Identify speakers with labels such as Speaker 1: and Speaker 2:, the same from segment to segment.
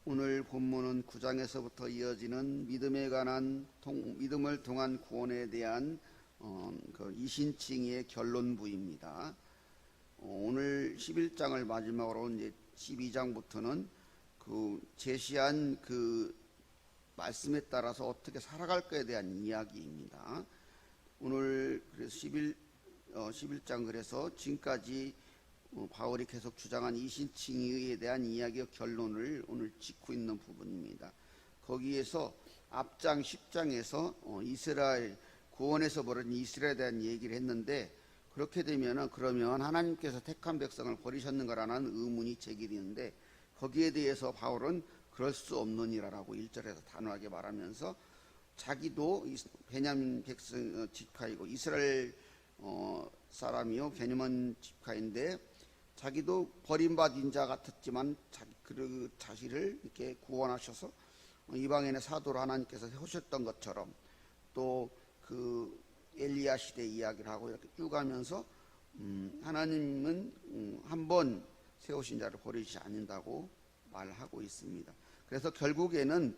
Speaker 1: 오늘 본문은 9장에서부터 이어지는 믿음을 통한 구원에 대한 그 이신칭의의 결론부입니다. 오늘 11장을 마지막으로 이제 12장부터는 그 제시한 그 말씀에 따라서 어떻게 살아갈 거에 대한 이야기입니다. 오늘 그래서 11장 그래서 지금까지 바울이 계속 주장한 이신칭의에 대한 이야기의 결론을 오늘 짓고 있는 부분입니다. 거기에서 앞장 10장에서 이스라엘 구원에서 벌어진 이스라엘에 대한 얘기를 했는데, 그렇게 되면은 그러면 하나님께서 택한 백성을 버리셨는가라는 의문이 제기되는데, 거기에 대해서 바울은 그럴 수 없느니라라고 1절에서 단호하게 말하면서 자기도 베냐민 백성 집카이고 이스라엘 사람이요 베냐민 집카인데 자기도 버림받은 자 같았지만 그 자신을 이렇게 구원하셔서 이방인의 사도로 하나님께서 세우셨던 것처럼, 또 그 엘리야 시대 이야기를 하고 이렇게 쭉 가면서 하나님은 한번 세우신 자를 버리지 않는다고 말하고 있습니다. 그래서 결국에는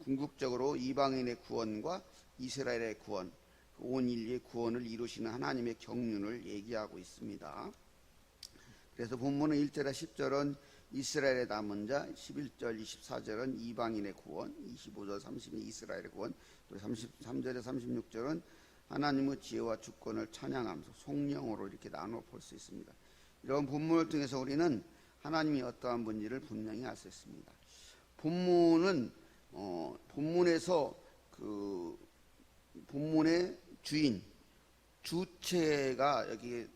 Speaker 1: 궁극적으로 이방인의 구원과 이스라엘의 구원, 온 인류의 구원을 이루시는 하나님의 경륜을 얘기하고 있습니다. 그래서 본문은 1절에 10절은 이스라엘의 남은 자, 11절 24절은 이방인의 구원, 25절 30절 이스라엘의 구원, 또 33절에 36절은 하나님의 지혜와 주권을 찬양하면서 송영으로 이렇게 나누어 볼 수 있습니다. 이런 본문을 통해서 우리는 하나님이 어떠한 분인지를 분명히 알 수 있습니다. 본문에서 그 본문의 주체가 여기에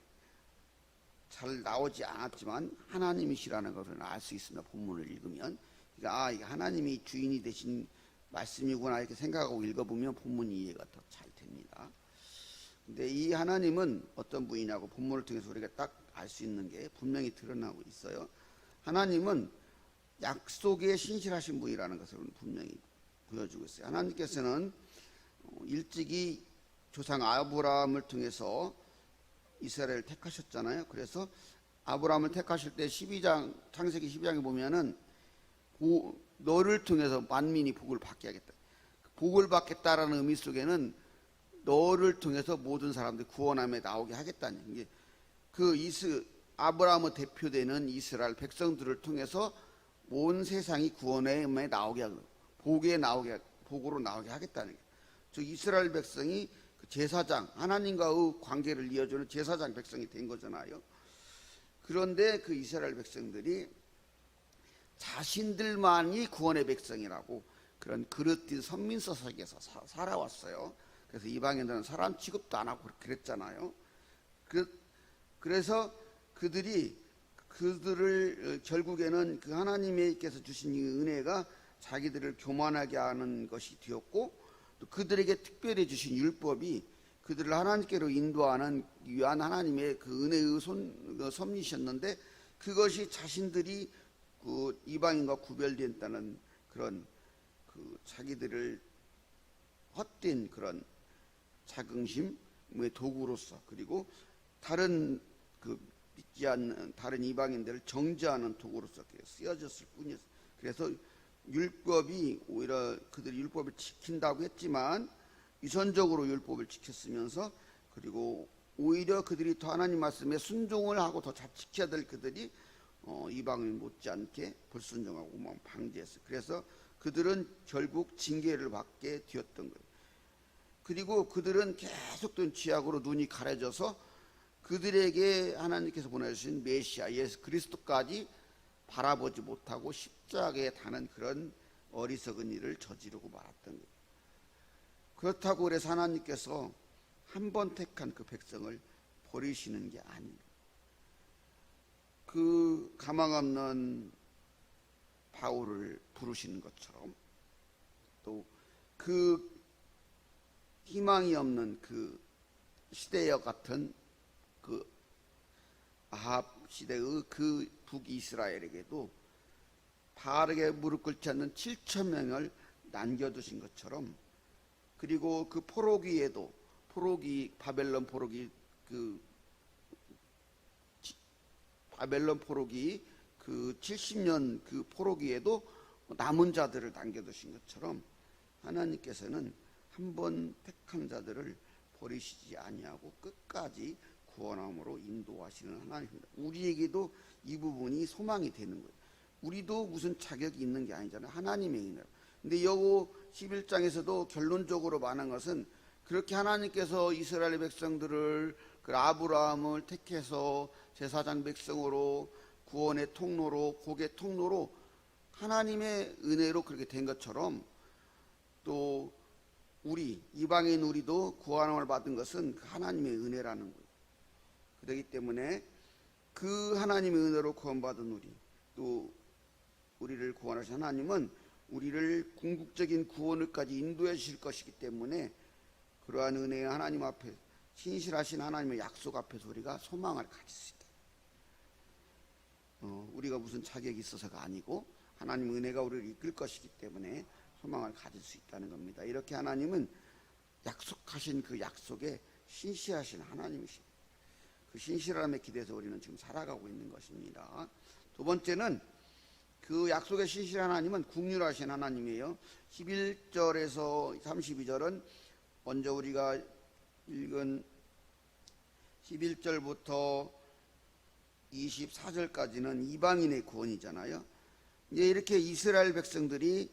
Speaker 1: 잘 나오지 않았지만 하나님이시라는 것을 알 수 있습니다. 본문을 읽으면. 그러니까 이게 하나님이 주인이 되신 말씀이구나 이렇게 생각하고 읽어보면 본문 이해가 더 잘 됩니다. 근데 이 하나님은 어떤 분이냐고 본문을 통해서 우리가 딱 알 수 있는 게 분명히 드러나고 있어요. 하나님은 약속에 신실하신 분이라는 것을 분명히 보여주고 있어요. 하나님께서는 일찍이 조상 아브라함을 통해서 이스라엘을 택하셨잖아요. 그래서 아브라함을 택하실 때 창세기 12장에 보면은 너를 통해서 만민이 복을 받게 하겠다. 복을 받겠다라는 의미 속에는 너를 통해서 모든 사람들이 구원함에 나오게 하겠다는 게, 아브라함의 대표되는 이스라엘 백성들을 통해서 온 세상이 구원에 나오게 하고 복으로 나오게 하겠다는 거예요. 즉 이스라엘 백성이 제사장, 하나님과의 관계를 이어주는 제사장 백성이 된 거잖아요. 그런데 그 이스라엘 백성들이 자신들만이 구원의 백성이라고 그런 그릇된 선민서 속에서 살아왔어요. 그래서 이방인들은 사람 취급도 안 하고 그랬잖아요. 그래서 그들을 결국에는 그 하나님께서 주신 이 은혜가 자기들을 교만하게 하는 것이 되었고, 또 그들에게 특별히 주신 율법이 그들을 하나님께로 인도하는 위한 하나님의 그 은혜의 섭리셨는데, 그것이 자신들이 그 이방인과 구별된다는 그런 자기들을 헛된 그런 자긍심의 도구로서, 그리고 다른 믿지 않는 다른 이방인들을 정죄하는 도구로서 쓰여졌을 뿐이었어요. 그래서 율법이 오히려 그들이 율법을 지킨다고 했지만 유선적으로 율법을 지켰으면서, 그리고 오히려 그들이 더 하나님 말씀에 순종을 하고 더 잘 지켜야 될 그들이 이방인 못지않게 불순종하고 방지했어요. 그래서 그들은 결국 징계를 받게 되었던 거예요. 그리고 그들은 계속된 죄악으로 눈이 가려져서 그들에게 하나님께서 보내주신 메시아 예수 그리스도까지 바라보지 못하고 십자가에 다는 그런 어리석은 일을 저지르고 말았던 거예요. 그렇다고 그래서 하나님께서 한 번 택한 그 백성을 버리시는 게 아닙니다. 그 가망 없는 바울을 부르시는 것처럼, 또 그 희망이 없는 그 시대와 같은 그 아합 시대의 그 북이스라엘에게도 바르게 무릎 꿇지 않는 7,000명을 남겨두신 것처럼, 그리고 그 바벨론 포로기 그 70년 그 포로기에도 남은 자들을 남겨두신 것처럼 하나님께서는 한 번 택한 자들을 버리시지 아니하고 끝까지 구원함으로 인도하시는 하나님입니다. 우리에게도 이 부분이 소망이 되는 거예요. 우리도 무슨 자격이 있는 게 아니잖아요. 하나님의 은혜로. 근데 여호 11장에서도 결론적으로 말한 것은 그렇게 하나님께서 이스라엘 백성들을 그 아브라함을 택해서 제사장 백성으로 구원의 통로로 복의 통로로 하나님의 은혜로 그렇게 된 것처럼 또 우리 이방인 우리도 구원을 받은 것은 하나님의 은혜라는 거예요. 그렇기 때문에 그 하나님의 은혜로 구원받은 우리 또 우리를 구원하신 하나님은 우리를 궁극적인 구원을까지 인도해 주실 것이기 때문에 그러한 은혜의 하나님 앞에 신실하신 하나님의 약속 앞에서 우리가 소망을 가질 수 있다. 우리가 무슨 자격이 있어서가 아니고 하나님의 은혜가 우리를 이끌 것이기 때문에 소망을 가질 수 있다는 겁니다. 이렇게 하나님은 약속하신 그 약속에 신실하신 하나님이십니다. 그 신실함에 기대서 우리는 지금 살아가고 있는 것입니다. 두 번째는 그 약속의 신실한 하나님은 긍휼하신 하나님이에요. 11절에서 32절은 먼저 우리가 읽은 11절부터 24절까지는 이방인의 구원이잖아요. 이제 이렇게 이스라엘 백성들이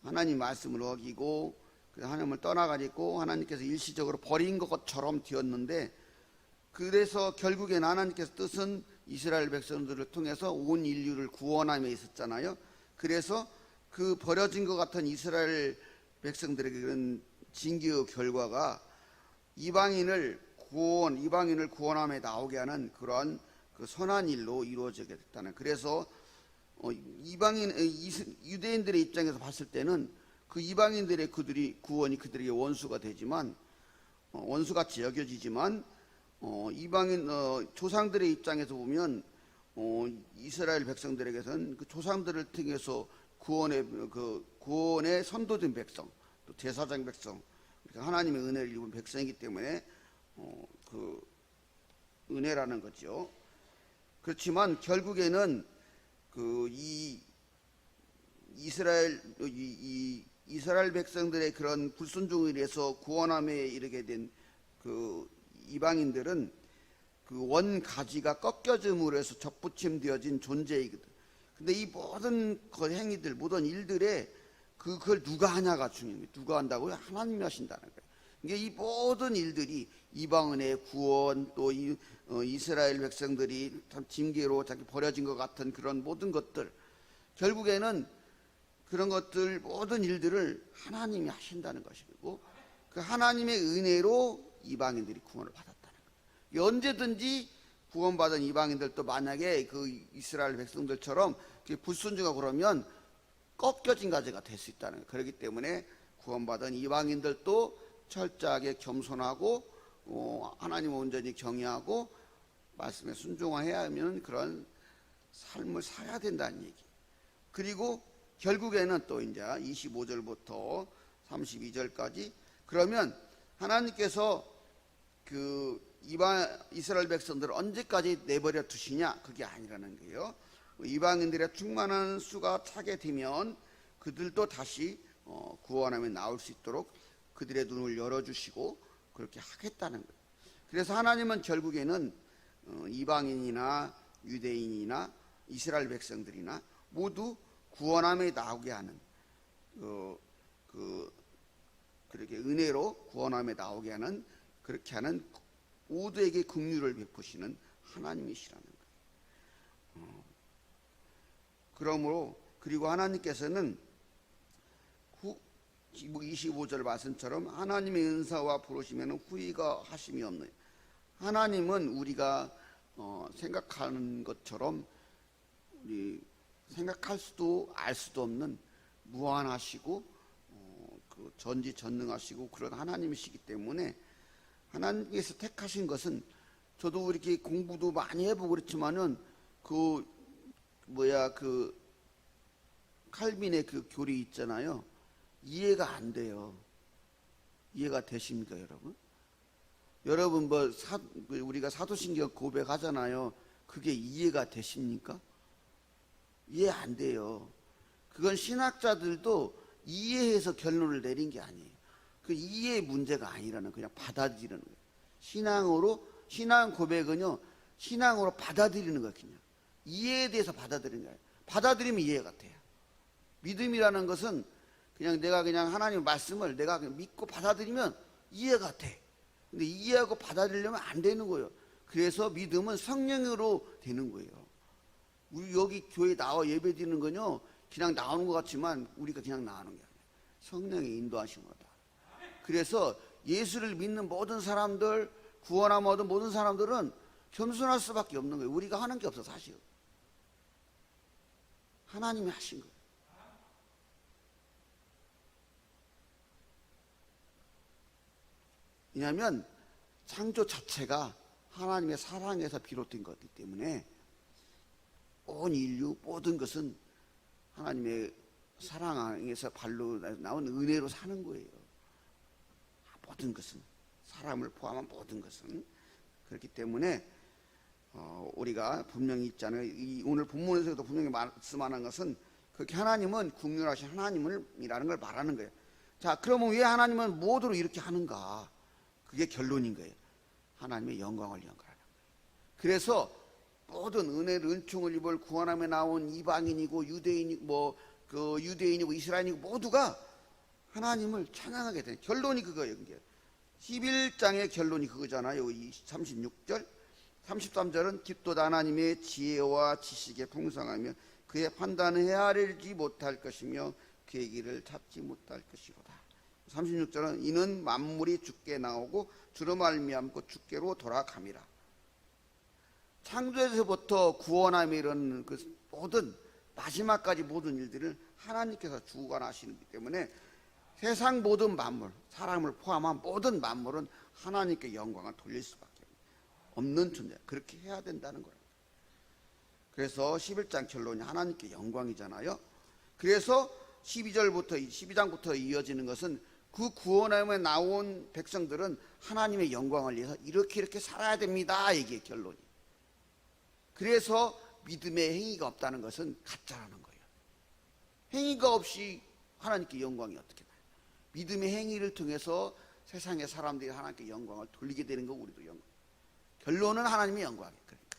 Speaker 1: 하나님 말씀을 어기고 하나님을 떠나가지고 하나님께서 일시적으로 버린 것처럼 되었는데, 그래서 결국엔 하나님께서 뜻은 이스라엘 백성들을 통해서 온 인류를 구원함에 있었잖아요. 그래서 그 버려진 것 같은 이스라엘 백성들에게 그런 징계의 결과가 이방인을 구원함에 나오게 하는 그러한 그 선한 일로 이루어지게 됐다는. 그래서 유대인들의 입장에서 봤을 때는 그 이방인들의 구원이 그들에게 원수가 되지만 원수같이 여겨지지만 이방인 조상들의 입장에서 보면 이스라엘 백성들에게서는 그 조상들을 통해서 구원의 선도된 백성, 또 제사장 백성, 그러니까 하나님의 은혜를 입은 백성이기 때문에 그 은혜라는 거죠. 그렇지만 결국에는 이스라엘 백성들의 그런 불순종에 의해서 구원함에 이르게 된 그 이방인들은 그 원가지가 꺾여짐으로 해서 접붙임되어진 존재이거든. 근데 이 모든 행위들, 모든 일들에 그걸 누가 하냐가 중요한 거예요. 누가 한다고요? 하나님이 하신다는 거예요. 그러니까 이 모든 일들이 이방인의 구원, 또 이스라엘 백성들이 참 징계로 자기 버려진 것 같은 그런 모든 것들, 결국에는 그런 것들 모든 일들을 하나님이 하신다는 것이고, 그 하나님의 은혜로 이방인들이 구원을 받았다는 거예요. 언제든지 구원받은 이방인들도 만약에 그 이스라엘 백성들처럼 불순종하고 그러면 꺾여진 가지가 될 수 있다는 거예요. 그렇기 때문에 구원받은 이방인들도 철저하게 겸손하고 하나님을 온전히 경외하고 말씀에 순종해야 하면 그런 삶을 살아야 된다는 얘기. 그리고 결국에는 또 이제 25절부터 32절까지 그러면 하나님께서 그 이스라엘 백성들을 언제까지 내버려 두시냐, 그게 아니라는 거예요. 이방인들의 충만한 수가 차게 되면 그들도 다시 구원함에 나올 수 있도록 그들의 눈을 열어주시고 그렇게 하겠다는 거예요. 그래서 하나님은 결국에는 이방인이나 유대인이나 이스라엘 백성들이나 모두 구원함에 나오게 하는 그렇게 은혜로 구원함에 나오게 하는, 그렇게 하는 모두에게 긍휼을 베푸시는 하나님이시라는 거예요. 그러므로 그리고 하나님께서는 25절 말씀처럼 하나님의 은사와 부르시면 후회가 하심이 없는, 하나님은 우리가 생각하는 것처럼 우리 생각할 수도 알 수도 없는 무한하시고 전지전능하시고 그런 하나님이시기 때문에 하나님께서 택하신 것은, 저도 이렇게 공부도 많이 해보고 그렇지만은 칼빈의 그 교리 있잖아요. 이해가 안 돼요. 이해가 되십니까, 여러분? 여러분 우리가 사도신경 고백하잖아요. 그게 이해가 되십니까? 이해 안 돼요. 그건 신학자들도 이해해서 결론을 내린 게 아니에요. 그 이해의 문제가 아니라는, 그냥 받아들이는 거예요. 신앙 고백은요, 신앙으로 받아들이는 거예요. 그냥 이해에 대해서 받아들이는 거예요. 받아들이면 이해가 돼요. 믿음이라는 것은 그냥 내가 그냥 하나님의 말씀을 내가 그냥 믿고 받아들이면 이해가 돼. 근데 이해하고 받아들이려면 안 되는 거예요. 그래서 믿음은 성령으로 되는 거예요. 우리 여기 교회 나와 예배 드리는 건요, 그냥 나오는 것 같지만 우리가 그냥 나오는 게 아니에요. 성령의 인도하심으로다. 그래서 예수를 믿는 모든 사람들, 구원함 얻은 모든 사람들은 겸손할 수밖에 없는 거예요. 우리가 하는 게 없어, 사실. 하나님이 하신 거예요. 왜냐하면 창조 자체가 하나님의 사랑에서 비롯된 것이기 때문에 온 인류 모든 것은 하나님의 사랑에서 발로 나온 은혜로 사는 거예요. 모든 것은, 사람을 포함한 모든 것은. 그렇기 때문에 우리가 분명히 있잖아요. 오늘 본문에서도 분명히 말씀하는 것은 그렇게 하나님은 국률하신 하나님이라는 걸 말하는 거예요. 자, 그러면 왜 하나님은 모두로 이렇게 하는가? 그게 결론인 거예요. 하나님의 영광을 위한 거라는 거예요. 그래서 모든 은혜를, 은총을 입을 구원함에 나온 이방인이고 유대인이고 유대인이고 이스라엘이고 모두가 하나님을 찬양하게 되는 결론이 그거예요. 11장의 결론이 그거잖아요. 36절 33절은 깊도다 하나님의 지혜와 지식에 풍성하며 그의 판단을 헤아리지 못할 것이며 그의 길을 찾지 못할 것이로다. 36절은 이는 만물이 주께 나오고 주로 말미암고 주께로 돌아감이라. 창조에서부터 구원함에 이런 그 모든 마지막까지 모든 일들을 하나님께서 주관하시기 때문에 세상 모든 만물, 사람을 포함한 모든 만물은 하나님께 영광을 돌릴 수밖에 없는 존재. 그렇게 해야 된다는 거예요. 그래서 11장 결론이 하나님께 영광이잖아요. 그래서 12장부터 이어지는 것은 그 구원함에 나온 백성들은 하나님의 영광을 위해서 이렇게 살아야 됩니다. 이게 결론이. 그래서 믿음의 행위가 없다는 것은 가짜라는 거예요. 행위가 없이 하나님께 영광이 어떻게 나요? 믿음의 행위를 통해서 세상의 사람들이 하나님께 영광을 돌리게 되는 거, 우리도 영광. 결론은 하나님의 영광이에요. 그러니까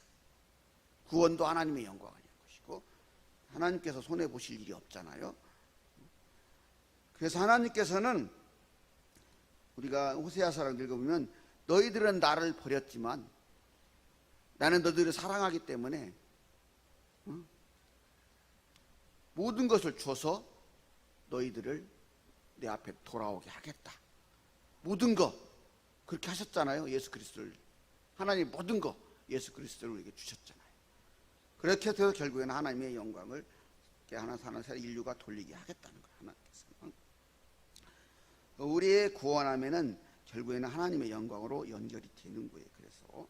Speaker 1: 구원도 하나님의 영광을 위한 것이고 하나님께서 손해 보실 일이 없잖아요. 그래서 하나님께서는 우리가 호세아서를 읽어보면 너희들은 나를 버렸지만 나는 너희들을 사랑하기 때문에 모든 것을 줘서 너희들을 내 앞에 돌아오게 하겠다. 모든 거 그렇게 하셨잖아요. 예수 그리스도를, 하나님 모든 거 예수 그리스도를 우리에게 주셨잖아요. 그렇게 해서 결국에는 하나님의 영광을 하나 사는 새 인류가 돌리게 하겠다는 거예요. 하나님께서는 우리의 구원함에는 결국에는 하나님의 영광으로 연결이 되는 거예요. 그래서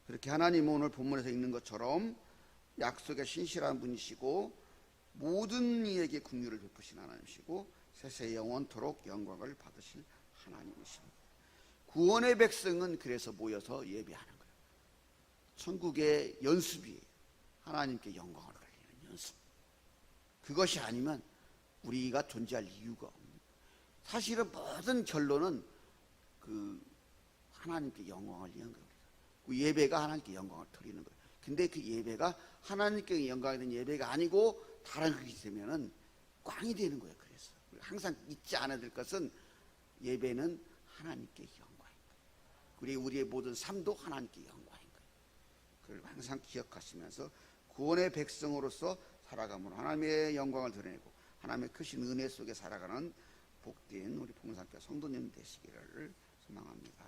Speaker 1: 그렇게 하나님은 오늘 본문에서 읽는 것처럼 약속의 신실한 분이시고 모든 이에게 긍휼을 베푸신 하나님이시고 세세 영원토록 영광을 받으실 하나님이십니다. 구원의 백성은 그래서 모여서 예배하는 거예요. 천국의 연습이에요. 하나님께 영광을 돌리는 연습. 그것이 아니면 우리가 존재할 이유가 없는 거예요. 사실은 모든 결론은 그 하나님께 영광을 위한 거예요. 그 예배가 하나님께 영광을 드리는 거예요. 근데 그 예배가 하나님께 영광이 되는 예배가 아니고 다른 것이 되면은 꽝이 되는 거예요. 그래서 항상 잊지 않아야 될 것은 예배는 하나님께 영광인 거예요. 그리고 우리의 모든 삶도 하나님께 영광인 거예요. 그걸 항상 기억하시면서 구원의 백성으로서 살아감으로 하나님의 영광을 드러내고 하나님의 크신 은혜 속에 살아가는 복된 우리 봉사학교 성도님 되시기를 소망합니다.